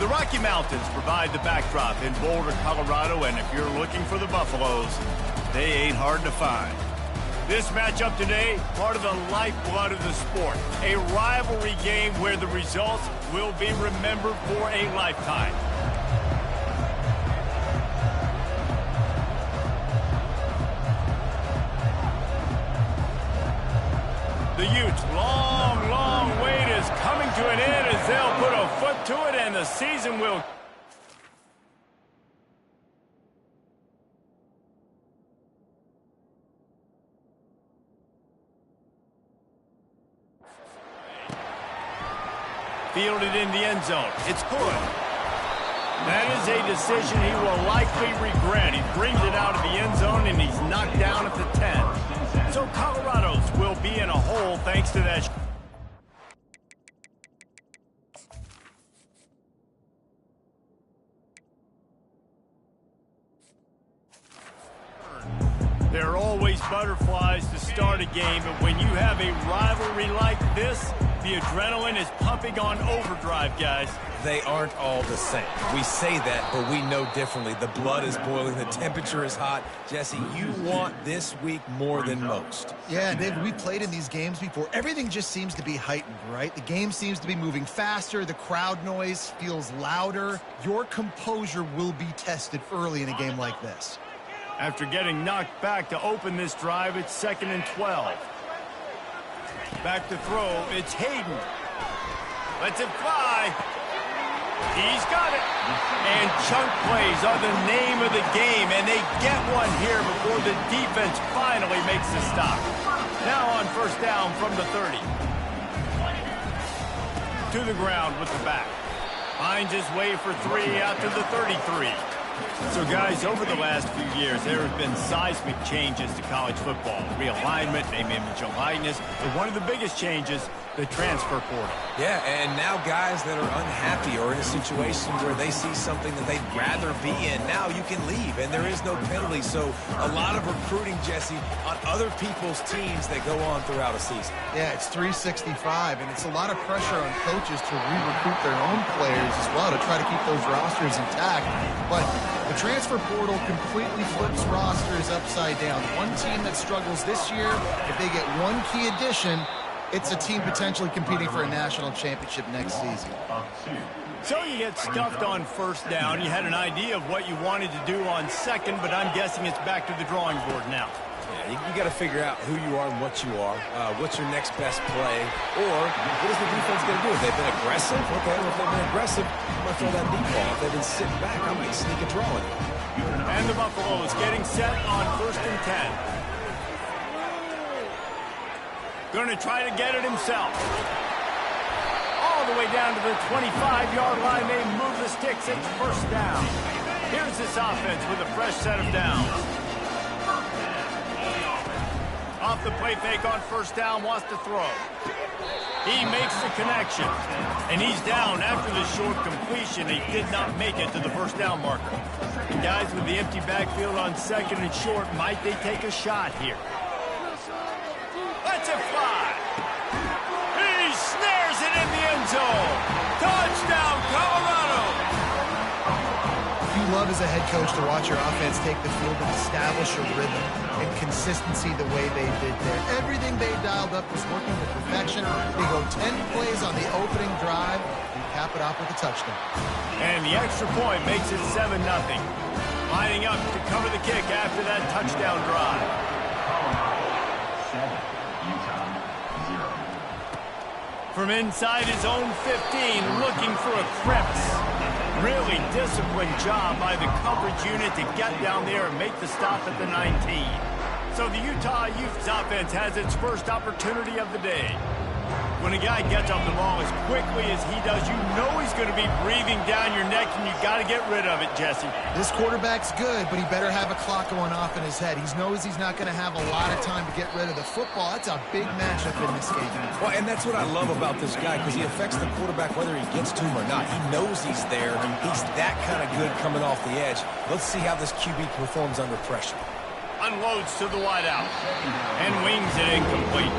The Rocky Mountains provide the backdrop in Boulder, Colorado, and if you're looking for the Buffaloes, they ain't hard to find. This matchup today, part of the lifeblood of the sport. A rivalry game where the results will be remembered for a lifetime. The Utes' long wait is coming to an end as they'll put a foot to it, and the season will... Fielded in the end zone. It's good. That is a decision he will likely regret. He brings it out of the end zone, and he's knocked down at the 10. So Colorado's will be in a hole thanks to that. There are always butterflies to start a game, but when you have a rivalry like this, the adrenaline is pumping on overdrive, guys. They aren't all the same. We say that, but we know differently. The blood is boiling. The temperature is hot. Jesse, you want this week more than most. Yeah, David, we played in these games before. Everything just seems to be heightened, right? The game seems to be moving faster. The crowd noise feels louder. Your composure will be tested early in a game like this. After getting knocked back to open this drive, it's 2nd and 12. Back to throw, it's Hayden. Lets it fly. He's got it. And chunk plays are the name of the game, and they get one here before the defense finally makes the stop. Now on first down from the 30. To the ground with the back. Finds his way for 3 out to the 33. So, guys, over the last few years, there have been seismic changes to college football. Realignment, name, image, and likeness. But one of the biggest changes, the transfer portal. Yeah, and now guys that are unhappy or in a situation where they see something that they'd rather be in, now you can leave, and there is no penalty. So a lot of recruiting, Jesse, on other people's teams that go on throughout a season. Yeah, it's 365, and it's a lot of pressure on coaches to re-recruit their own players as well to try to keep those rosters intact. But the transfer portal completely flips rosters upside down. One team that struggles this year, if they get one key addition, it's a team potentially competing for a national championship next season. So you get stuffed on first down. You had an idea of what you wanted to do on second, but I'm guessing it's back to the drawing board now. Yeah, you got to figure out who you are and what you are. What's your next best play? Or what is the defense going to do? If they've been aggressive, okay, well, if they've been aggressive, I'm going to throw that deep ball. If they've been sitting back, I might sneak a draw in. And the Buffalo is getting set on 1st and 10. Going to try to get it himself. All the way down to the 25-yard line. They move the sticks. It's first down. Here's this offense with a fresh set of downs. Off the play fake on first down, wants to throw. He makes the connection. And he's down after the short completion. He did not make it to the first down marker. And guys, with the empty backfield on 2nd and short, might they take a shot here? Lets it fly. He snares it in the end zone. Touchdown, Colorado. You love as a head coach to watch your offense take the field and establish a rhythm and consistency the way they did there. Everything they dialed up was working to perfection. They go 10 plays on the opening drive and cap it off with a touchdown. And the extra point makes it 7-0. Lining up to cover the kick after that touchdown drive. From inside his own 15, looking for a crevice. Really disciplined job by the coverage unit to get down there and make the stop at the 19. So the Utah Utes offense has its first opportunity of the day. When a guy gets off the ball as quickly as he does, you know he's going to be breathing down your neck, and you got to get rid of it, Jesse. This quarterback's good, but he better have a clock going off in his head. He knows he's not going to have a lot of time to get rid of the football. That's a big matchup in this game. Well, and that's what I love about this guy, because he affects the quarterback whether he gets to him or not. He knows he's there. He's that kind of good coming off the edge. Let's see how this QB performs under pressure. Unloads to the wideout and wings it incomplete.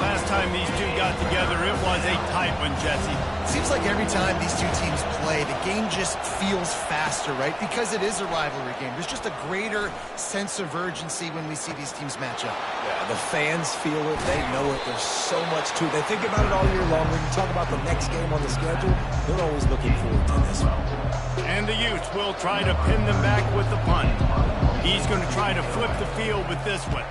Last time these two got together, it was a tight one, Jesse. Seems like every time these two teams play, the game just feels faster, right? Because it is a rivalry game. There's just a greater sense of urgency when we see these teams match up. Yeah, the fans feel it. They know it. There's so much to it. They think about it all year long. When you talk about the next game on the schedule, they're always looking forward to this one. And the Utes will try to pin them back with the punt. He's going to try to flip the field with this one.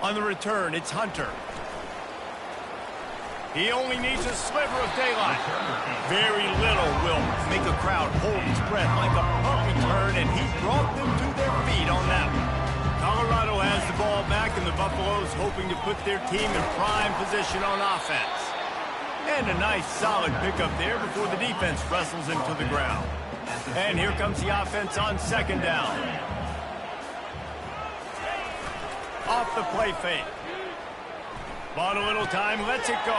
On the return, it's Hunter. He only needs a sliver of daylight. Very little will make a crowd hold its breath like a punt return, and he brought them to their feet on that one. Colorado has the ball back, and the Buffaloes hoping to put their team in prime position on offense. And a nice solid pickup there before the defense wrestles into the ground. And here comes the offense on second down. Off the play fake. Bought a little time, lets it go.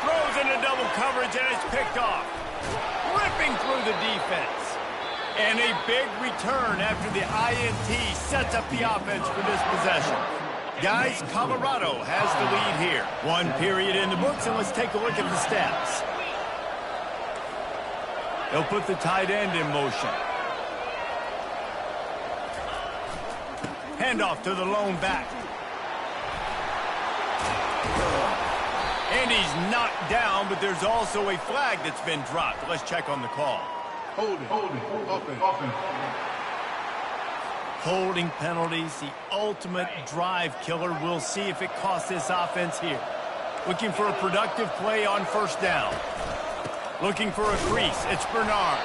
Throws into double coverage, and it's picked off. Ripping through the defense. And a big return after the INT sets up the offense for this possession. Guys, Colorado has the lead here. One period in the books, and let's take a look at the stats. They'll put the tight end in motion. Handoff to the lone back. And he's knocked down, but there's also a flag that's been dropped. Let's check on the call. Holding penalties, the ultimate drive killer. We'll see if it costs this offense here. Looking for a productive play on first down. Looking for a crease. It's Bernard.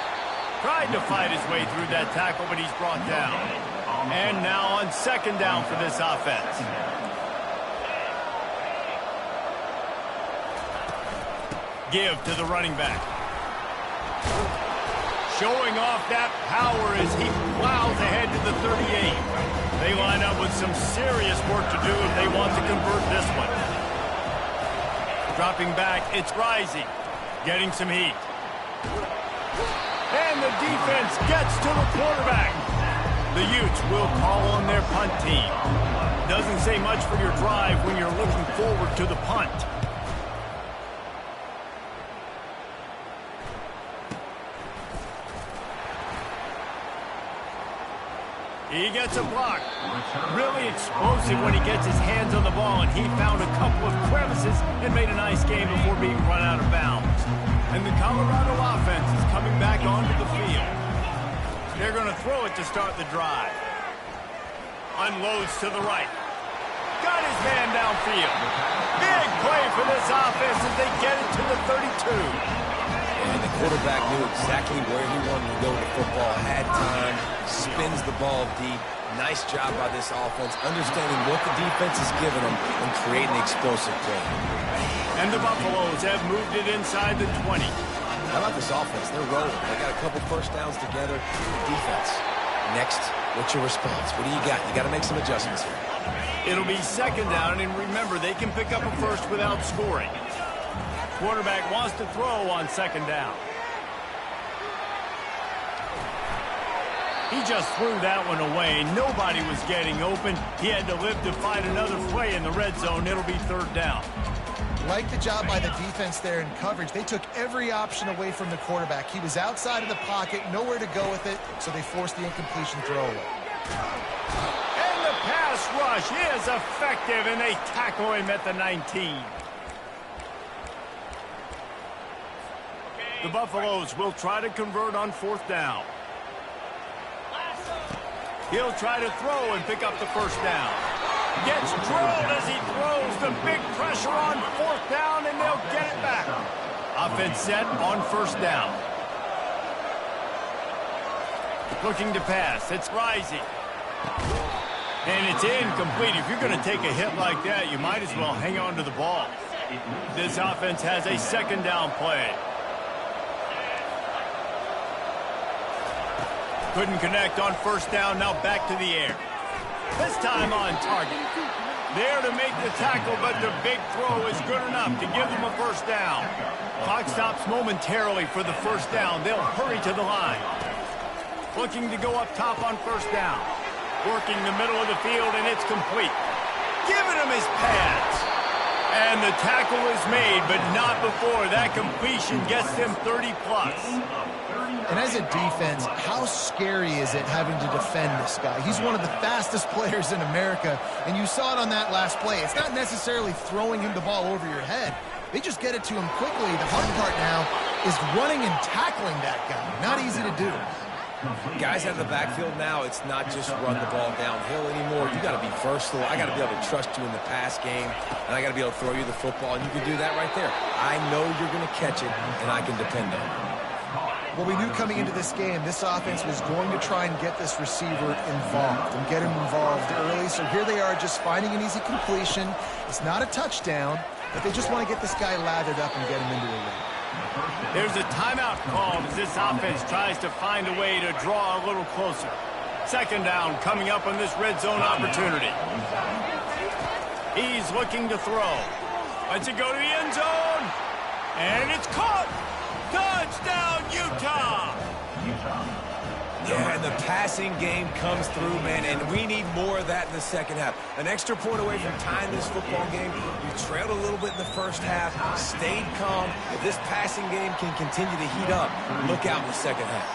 Tried to fight his way through that tackle, but he's brought down. And now on second down for this offense. Give to the running back. Showing off that power as he plows ahead to the 38. They line up with some serious work to do if they want to convert this one. Dropping back, it's Rising. Getting some heat. And the defense gets to the quarterback. The Utes will call on their punt team. Doesn't say much for your drive when you're looking forward to the punt. He gets a block. Really explosive when he gets his hands on the ball, and he found a couple of crevices and made a nice game before being run out of bounds. And the Colorado offense is coming back onto the field. They're going to throw it to start the drive. Unloads to the right. Got his man downfield. Big play for this offense as they get it to the 32. And the quarterback knew exactly where he wanted to go with the football, had time, spins the ball deep. Nice job by this offense, understanding what the defense is giving them and creating an explosive play. And the Buffaloes have moved it inside the 20. How about this offense? They're rolling. They got a couple first downs together. Defense. Next, what's your response? What do you got? You got to make some adjustments here. It'll be second down, and remember, they can pick up a first without scoring. Quarterback wants to throw on second down. He just threw that one away. Nobody was getting open. He had to live to fight another play in the red zone. It'll be third down. Like the job by the defense there in coverage. They took every option away from the quarterback. He was outside of the pocket, nowhere to go with it, so they forced the incompletion throwaway. And the pass rush is effective, and they tackle him at the 19. The Buffaloes will try to convert on fourth down. He'll try to throw and pick up the first down. Gets drilled as he throws. The big pressure on fourth down, and they'll get it back. Offense set on first down. Looking to pass. It's Rising. And it's incomplete. If you're going to take a hit like that, you might as well hang on to the ball. This offense has a second down play. Couldn't connect on first down, now back to the air. This time on target. There to make the tackle, but the big throw is good enough to give them a first down. Clock stops momentarily for the first down. They'll hurry to the line. Looking to go up top on first down. Working the middle of the field, and it's complete. Giving him his pads. And the tackle is made, but not before that completion gets them 30+. And as a defense, how scary is it having to defend this guy? He's one of the fastest players in America, and you saw it on that last play. It's not necessarily throwing him the ball over your head. They just get it to him quickly. The hard part now is running and tackling that guy. Not easy to do. Guys out of the backfield now, it's not just run the ball downhill anymore. You got to be versatile. I got to be able to trust you in the pass game, and I got to be able to throw you the football, and you can do that right there. I know you're going to catch it, and I can depend on it. Well, we knew coming into this game, this offense was going to try and get this receiver involved and get him involved early. So here they are just finding an easy completion. It's not a touchdown, but they just want to get this guy lathered up and get him into a run. There's a timeout called as this offense tries to find a way to draw a little closer. Second down coming up on this red zone opportunity. He's looking to throw. Lets it go to the end zone. And it's caught. Touchdown, Utah! Yeah, and the passing game comes through, man, and we need more of that in the second half. An extra point away from tying this football game. You trailed a little bit in the first half, stayed calm. If this passing game can continue to heat up, look out in the second half.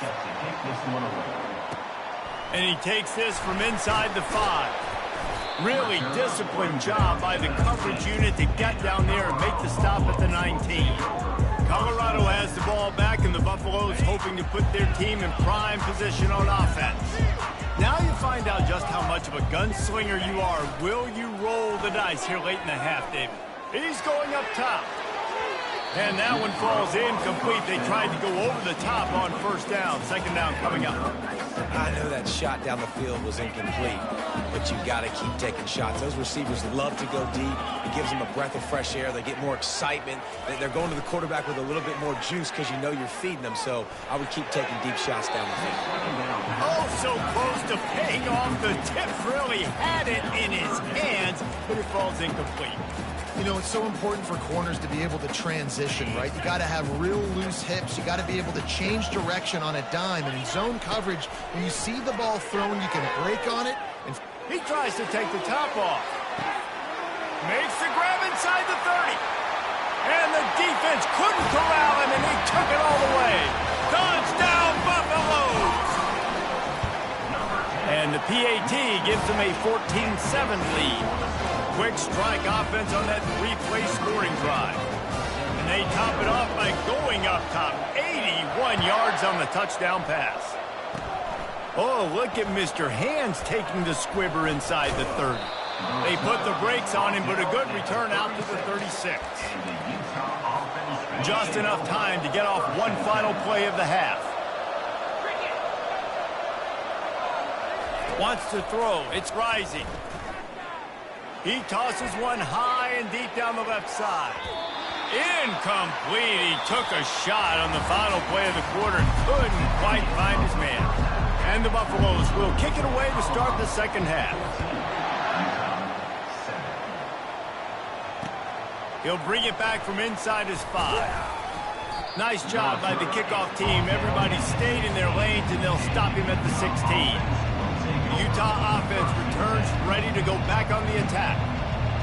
And he takes this from inside the 5. Really disciplined job by the coverage unit to get down there and make the stop at the 19. Colorado has the ball back, and the Buffaloes hoping to put their team in prime position on offense. Now you find out just how much of a gunslinger you are. Will you roll the dice here late in the half, David? He's going up top. And that one falls incomplete. They tried to go over the top on first down. Second down coming up. I know that shot down the field was incomplete, but you got to keep taking shots. Those receivers love to go deep. It gives them a breath of fresh air. They get more excitement. They're going to the quarterback with a little bit more juice because you know you're feeding them. So I would keep taking deep shots down the field. Oh, so close to paying off. The tip really had it in his hands, but it falls incomplete. You know, it's so important for corners to be able to transition, right? You got to have real loose hips. You got to be able to change direction on a dime. And in zone coverage, when you see the ball thrown, you can break on it. And he tries to take the top off. Makes the grab inside the 30. And the defense couldn't corral him, and he took it all the way. Touchdown, Buffaloes! And the PAT gives them a 14-7 lead. Quick strike offense on that 3-play scoring drive. And they top it off by going up top. 81 yards on the touchdown pass. Oh, look at Mr. Hands taking the squibber inside the 30. They put the brakes on him, but a good return out to the 36. Just enough time to get off one final play of the half. Wants to throw. It's Rising. He tosses one high and deep down the left side. Incomplete. He took a shot on the final play of the quarter and couldn't quite find his man. And the Buffaloes will kick it away to start the second half. He'll bring it back from inside his 5. Nice job by the kickoff team. Everybody stayed in their lanes, and they'll stop him at the 16. The Utah offense returns ready to go back on the attack.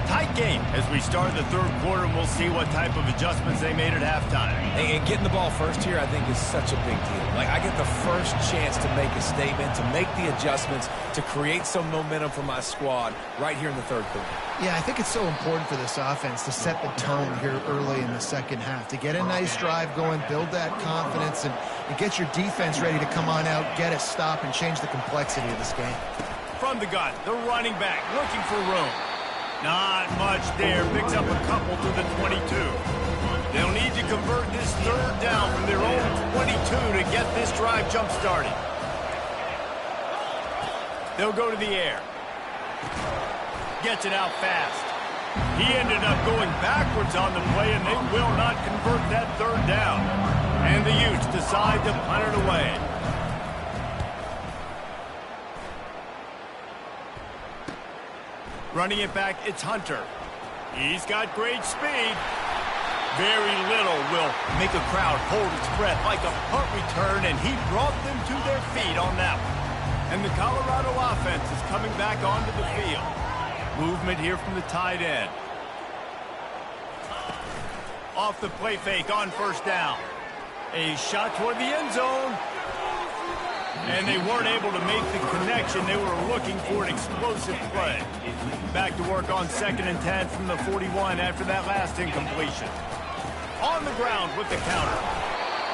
Tight game as we start the third quarter, and we'll see what type of adjustments they made at halftime. And getting the ball first here, I think, is such a big deal. Like, I get the first chance to make a statement, to make the adjustments, to create some momentum for my squad right here in the third quarter. Yeah, I think it's so important for this offense to set the tone here early in the second half, to get a nice drive going, build that confidence, and get your defense ready to come on out, get a stop, and change the complexity of this game. From the gun, the running back looking for room. Not much there. Picks up a couple to the 22. They'll need to convert this third down from their own 22 to get this drive jump-started. They'll go to the air. Gets it out fast. He ended up going backwards on the play, and they will not convert that third down. And the Utes decide to punt it away. Running it back, it's Hunter. He's got great speed. Very little will make a crowd hold its breath like a punt return, and he brought them to their feet on that one. And the Colorado offense is coming back onto the field. Movement here from the tight end. Off the play fake on first down. A shot toward the end zone. And they weren't able to make the connection. They were looking for an explosive play. Back to work on 2nd and 10 from the 41 after that last incompletion. On the ground with the counter.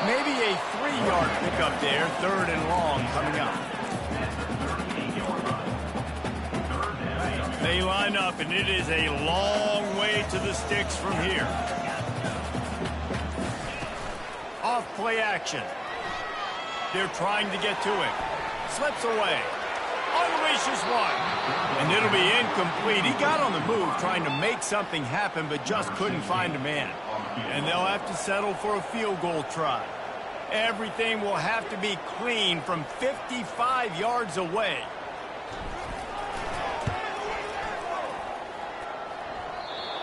Maybe a 3-yard pickup there. 3rd and long coming up. They line up, and it is a long way to the sticks from here. Off play action. They're trying to get to it. Slips away. Unleashes one. And it'll be incomplete. He got on the move trying to make something happen, but just couldn't find a man. And they'll have to settle for a field goal try. Everything will have to be clean from 55 yards away.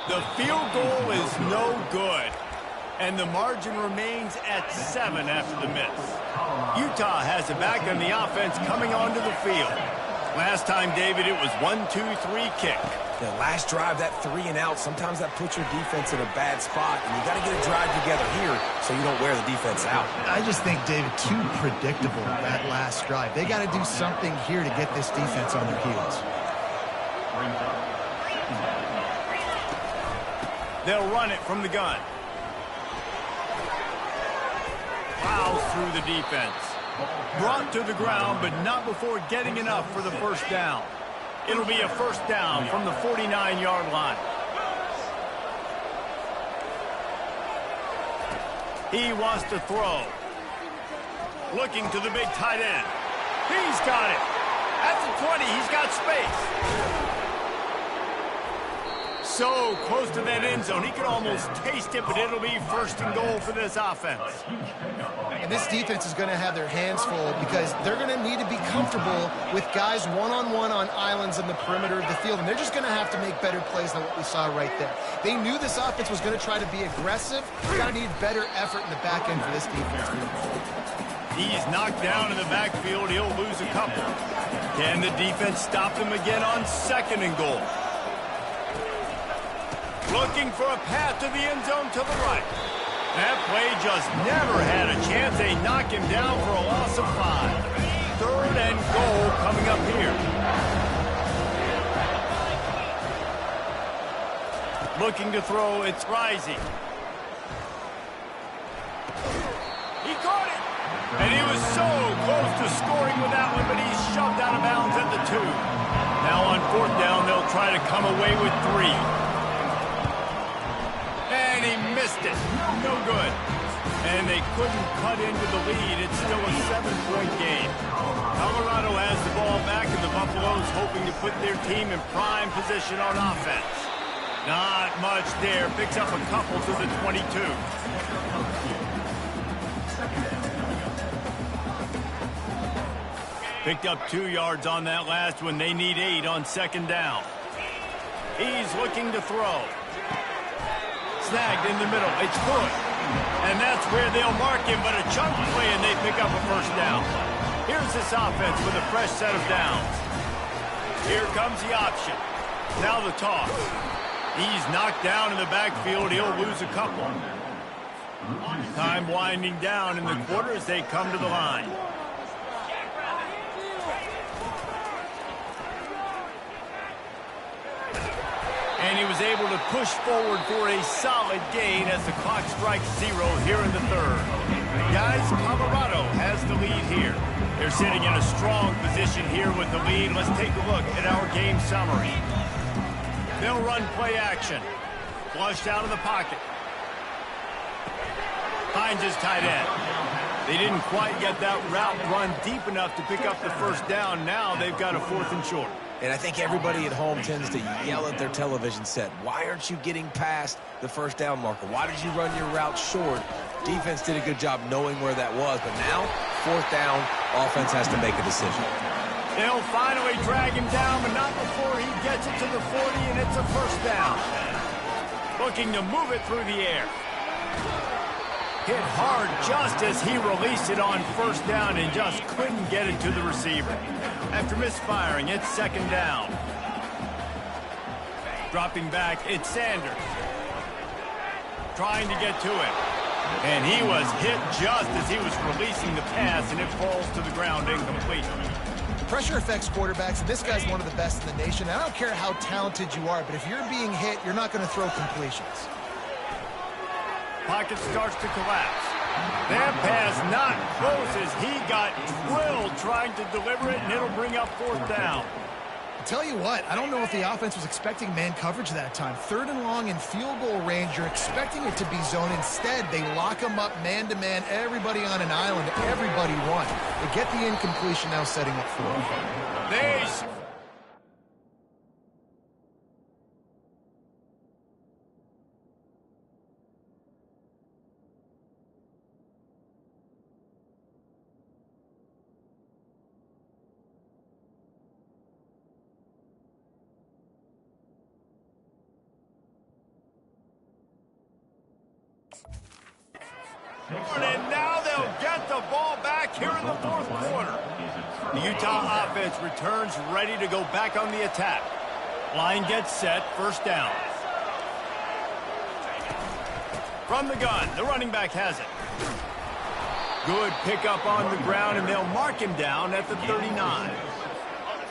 The field goal is no good. And the margin remains at 7 after the miss. Utah has it back on the offense coming onto the field. Last time, David, it was 1-2-3 kick. The last drive, that 3 and out, sometimes that puts your defense in a bad spot, and you got to get a drive together here so you don't wear the defense out. I just think, David, too predictable, that last drive. They got to do something here to get this defense on their heels. They'll run it from the gun. Plows through the defense. Brought to the ground, but not before getting enough for the first down. It'll be a first down from the 49-yard line. He wants to throw. Looking to the big tight end. He's got it. At the 20, he's got space. So close to that end zone, he could almost taste it, but it'll be 1st and goal for this offense. And this defense is going to have their hands full because they're going to need to be comfortable with guys one-on-one on islands in the perimeter of the field, and they're just going to have to make better plays than what we saw right there. They knew this offense was going to try to be aggressive. They're going to need better effort in the back end for this defense. He's knocked down in the backfield. He'll lose a couple. Can the defense stop him again on 2nd and goal? Looking for a path to the end zone to the right. That play just never had a chance. They knock him down for a loss of 5. 3rd and goal coming up here. Looking to throw, it's Rising. He caught it. And he was so close to scoring with that one, but he's shoved out of bounds at the 2. Now on 4th down, they'll try to come away with 3. And he missed it. No good. And they couldn't cut into the lead. It's still a 7-point game. Colorado has the ball back, and the Buffaloes hoping to put their team in prime position on offense. Not much there. Picks up a couple to the 22. Picked up 2 yards on that last one. They need 8 on 2nd down. He's looking to throw. Snagged in the middle. It's good. And that's where they'll mark him, but a chunk play, and they pick up a first down. Here's this offense with a fresh set of downs. Here comes the option. Now the toss. He's knocked down in the backfield. He'll lose a couple. Time winding down in the quarter as they come to the line. And he was able to push forward for a solid gain as the clock strikes 0 here in the 3rd. Guys, Colorado has the lead here. They're sitting in a strong position here with the lead. Let's take a look at our game summary. They'll run play action. Flushed out of the pocket. Finds his tight end. They didn't quite get that route run deep enough to pick up the first down. Now they've got a 4th and short. And I think everybody at home tends to yell at their television set. Why aren't you getting past the first down marker? Why did you run your route short? Defense did a good job knowing where that was. But now, 4th down, offense has to make a decision. They'll finally drag him down, but not before he gets it to the 40, and it's a first down. Looking to move it through the air. Hit hard just as he released it on first down and just couldn't get it to the receiver. After misfiring, it's 2nd down. Dropping back, it's Sanders. trying to get to it. And he was hit just as he was releasing the pass, and it falls to the ground incomplete. Pressure affects quarterbacks, and this guy's one of the best in the nation. I don't care how talented you are, but if you're being hit, you're not going to throw completions. Pocket starts to collapse. That pass not close as he got drilled trying to deliver it, and it'll bring up fourth down. Tell you what, I don't know if the offense was expecting man coverage that time. 3rd and long in field goal range, you're expecting it to be zone. Instead, they lock them up man-to-man, everybody on an island, everybody won. They get the incompletion, now setting up for it. And now they'll get the ball back here in the fourth quarter. The Utah offense returns ready to go back on the attack. Line gets set, first down. From the gun, the running back has it. Good pickup on the ground, and they'll mark him down at the 39.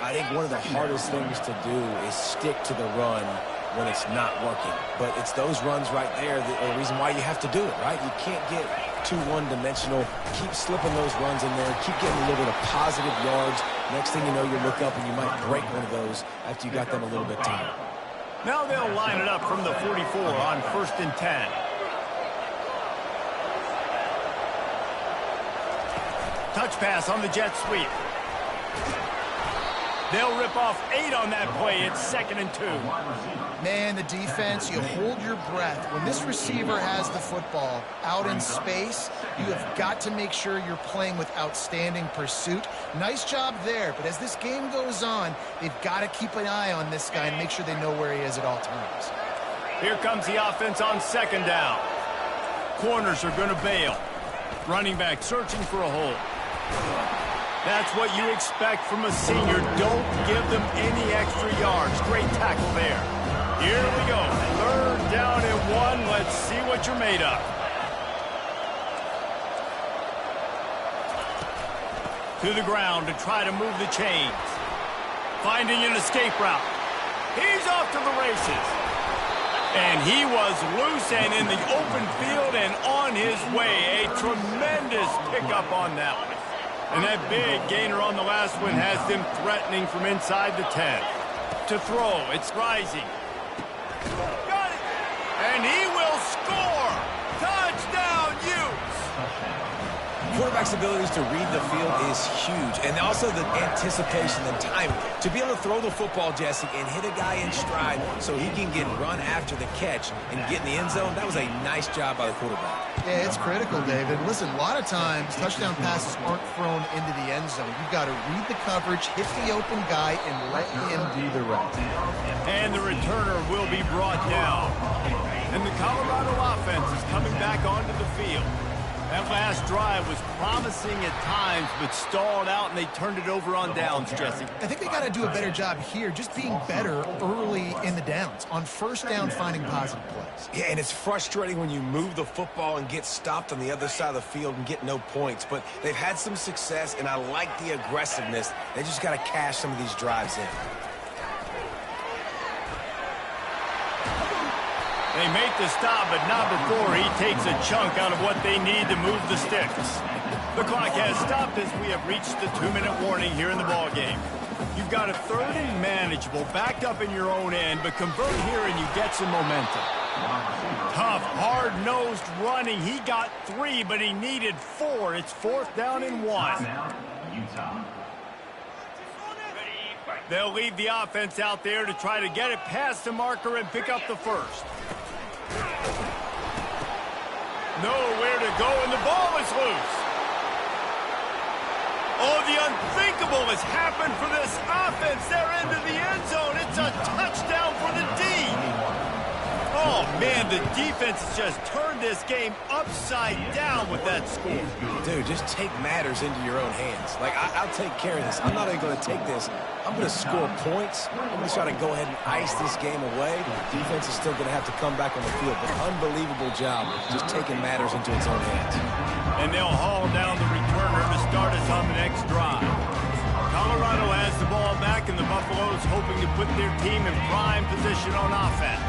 I think one of the hardest things to do is stick to the run when it's not working. But it's those runs right there that are the reason why you have to do it, right? You can't get too one-dimensional. Keep slipping those runs in there. Keep getting a little bit of positive yards. Next thing you know, you look up and you might break one of those after you got them a little bit tired. Now they'll line it up from the 44 on 1st and 10. Touch pass on the jet sweep. They'll rip off 8 on that play. It's 2nd and 2. Man, the defense, you hold your breath. When this receiver has the football out in space, you have got to make sure you're playing with outstanding pursuit. Nice job there, but as this game goes on, they've got to keep an eye on this guy and make sure they know where he is at all times. Here comes the offense on 2nd down. Corners are going to bail. Running back searching for a hole. That's what you expect from a senior. Don't give them any extra yards. Great tackle there. Here we go. 3rd down and 1. Let's see what you're made of. To the ground to try to move the chains. Finding an escape route. He's off to the races. And he was loose and in the open field and on his way. A tremendous pickup on that one. And that big gainer on the last one has them threatening from inside the 10. To throw, it's rising. Got it! And he will score! Touchdown, Utes! Quarterback's abilities to read the field is huge, and also the anticipation and timing. To be able to throw the football, Jesse, and hit a guy in stride so he can get run after the catch and get in the end zone, that was a nice job by the quarterback. Yeah, it's critical, David. Listen, a lot of times touchdown passes aren't thrown into the end zone. You've got to read the coverage, hit the open guy, and let him do the rest. And the returner will be brought down. And the Colorado offense is coming back onto the field. That last drive was promising at times, but stalled out, and they turned it over on downs, Jesse. I think they got to do a better job here, just being better early in the downs. On 1st down, finding positive plays. Yeah, and it's frustrating when you move the football and get stopped on the other side of the field and get no points. But they've had some success, and I like the aggressiveness. They just got to cash some of these drives in. They make the stop, but not before he takes a chunk out of what they need to move the sticks. The clock has stopped as we have reached the 2-minute warning here in the ballgame. You've got a 3rd and manageable, backed up in your own end, but convert here and you get some momentum. Tough, hard-nosed running. He got 3, but he needed 4. It's 4th down and 1. They'll leave the offense out there to try to get it past the marker and pick up the first. Nowhere to go, and the ball is loose. Oh, the unthinkable has happened for this offense. They're into the end zone. It's a touchdown for the D. Oh, man, the defense has just turned this game upside down with that score. Dude, just take matters into your own hands. Like, I'll take care of this. I'm not even going to take this. I'm going to score points. I'm going to try to go ahead and ice this game away. Defense is still going to have to come back on the field, but unbelievable job just taking matters into its own hands. And they'll haul down the returner to start us on the next drive. Colorado has the ball back, and the Buffaloes hoping to put their team in prime position on offense.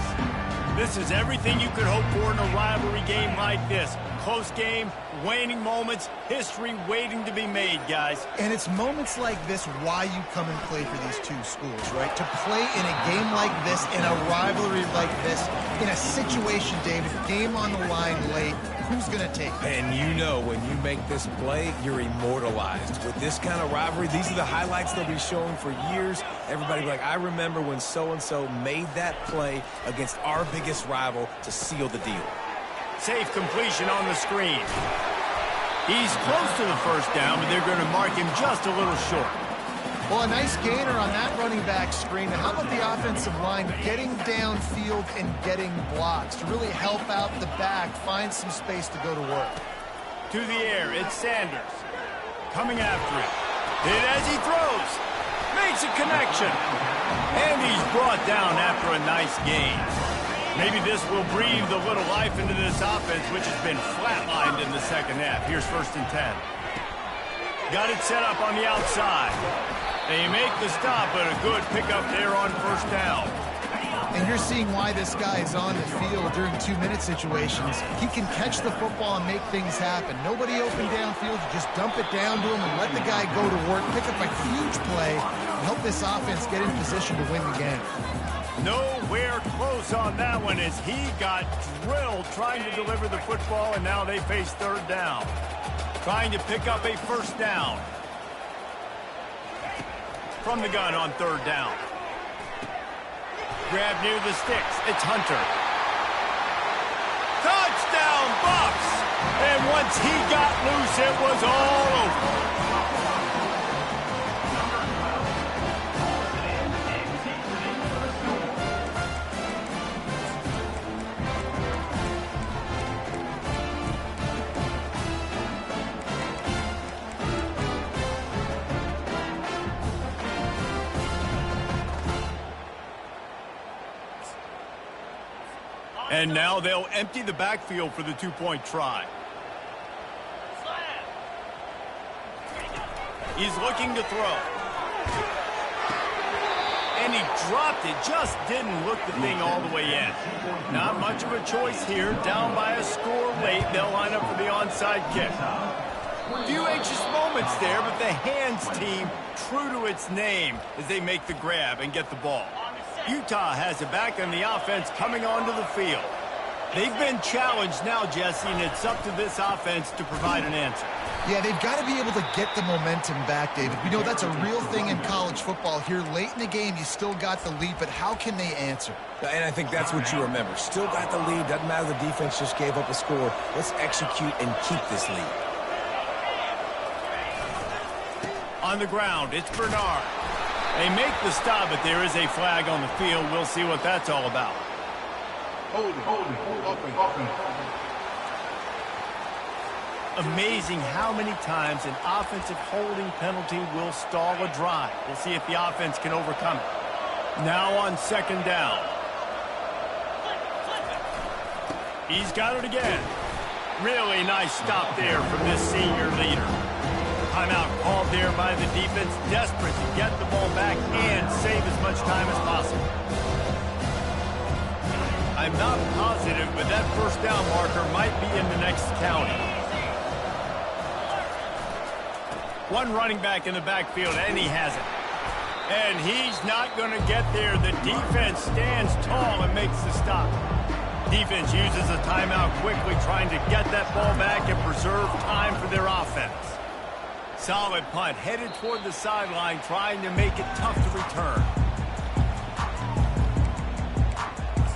This is everything you could hope for in a rivalry game like this. Close game, waning moments, history waiting to be made, guys. And it's moments like this why you come and play for these two schools, right? To play in a game like this, in a rivalry like this, in a situation, David, game on the line late, who's going to take it? And you know when you make this play, you're immortalized. With this kind of rivalry, these are the highlights they'll be showing for years. Everybody will be like, I remember when so-and-so made that play against our biggest rival to seal the deal. Safe completion on the screen. He's close to the first down, but they're going to mark him just a little short. Well, a nice gainer on that running back screen. And how about the offensive line getting downfield and getting blocks to really help out the back, find some space to go to work? To the air, it's Sanders. Coming after it. Hit as he throws. Makes a connection. And he's brought down after a nice gain. Maybe this will breathe a little life into this offense, which has been flatlined in the second half. Here's 1st and 10. Got it set up on the outside. They make the stop, but a good pickup there on 1st down. And you're seeing why this guy is on the field during 2-minute situations. He can catch the football and make things happen. Nobody open downfield. You just dump it down to him and let the guy go to work, pick up a huge play, and help this offense get in position to win the game. Nowhere close on that one as he got drilled trying to deliver the football, and now they face 3rd down. Trying to pick up a 1st down. From the gun on 3rd down. Grab near the sticks. It's Hunter. Touchdown, Buffs! And once he got loose, it was all over. And now they'll empty the backfield for the 2-point try. He's looking to throw. And he dropped it, just didn't look the thing all the way in. Not much of a choice here, down by a score late. They'll line up for the onside kick. Few anxious moments there, but the hands team true to its name as they make the grab and get the ball. Utah has it back on the offense coming onto the field. They've been challenged now, Jesse, and it's up to this offense to provide an answer. Yeah, they've got to be able to get the momentum back, David. We know that's a real thing in college football. Here late in the game, you still got the lead, but how can they answer? And I think that's what you remember. Still got the lead. Doesn't matter the defense just gave up a score. Let's execute and keep this lead. On the ground, it's Bernard. They make the stop, but there is a flag on the field. We'll see what that's all about. Amazing how many times an offensive holding penalty will stall a drive. We'll see if the offense can overcome it. Now on 2nd down. He's got it again. Really nice stop there from this senior leader. Timeout called there by the defense, desperate to get the ball back and save as much time as possible. I'm not positive, but that 1st down marker might be in the next county. One running back in the backfield, and he has it. And he's not going to get there. The defense stands tall and makes the stop. Defense uses a timeout quickly, trying to get that ball back and preserve time for their offense. Solid punt, headed toward the sideline, trying to make it tough to return.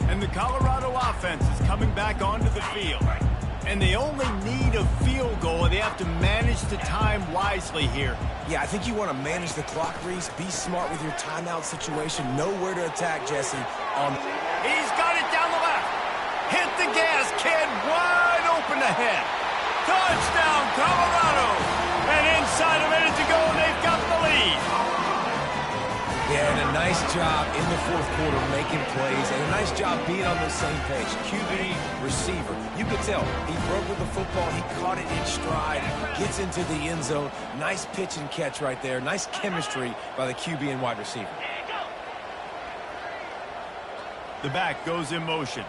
And the Colorado offense is coming back onto the field. And they only need a field goal, and they have to manage the time wisely here. Yeah, I think you want to manage the clock, Reese. Be smart with your timeout situation. Know where to attack, Jesse. He's got it down the left. the gas, kid. Wide open ahead. Touchdown, Colorado. And inside a minute to go, they've got the lead. Yeah, and a nice job in the fourth quarter making plays, and a nice job being on the same page. QB, receiver. You could tell he broke with the football. He caught it in stride, gets into the end zone. Nice pitch and catch right there. Nice chemistry by the QB and wide receiver. The back goes in motion.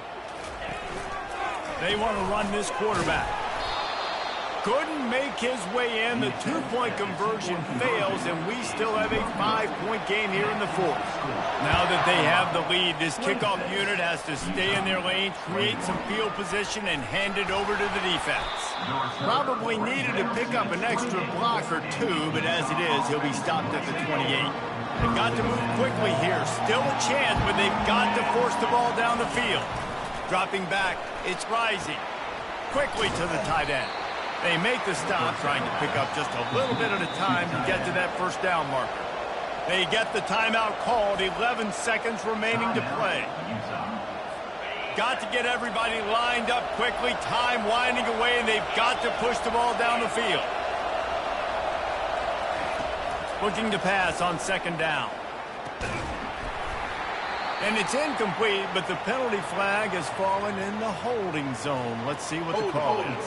They want to run this quarterback. Couldn't make his way in. The two-point conversion fails, and we still have a 5-point game here in the fourth. Now that they have the lead, this kickoff unit has to stay in their lane, create some field position, and hand it over to the defense. Probably needed to pick up an extra block or two, but as it is, he'll be stopped at the 28. They've got to move quickly here. Still a chance, but they've got to force the ball down the field. Dropping back, it's Rising. Quickly to the tight end. They make the stop, trying to pick up just a little bit at a time to get to that first down marker. They get the timeout called, 11 seconds remaining to play. Got to get everybody lined up quickly, time winding away, and they've got to push the ball down the field. Looking to pass on second down. And it's incomplete, but the penalty flag has fallen in the holding zone. Let's see what the call is.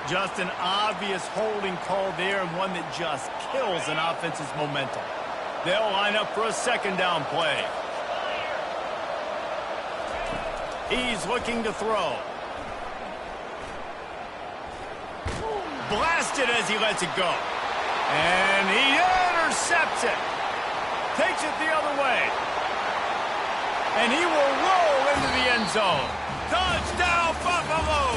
Just an obvious holding call there, and one that just kills an offense's momentum. They'll line up for a second down play. He's looking to throw. Blasted as he lets it go. And he intercepts it. Takes it the other way. And he will roll into the end zone. Touchdown, Buffalo!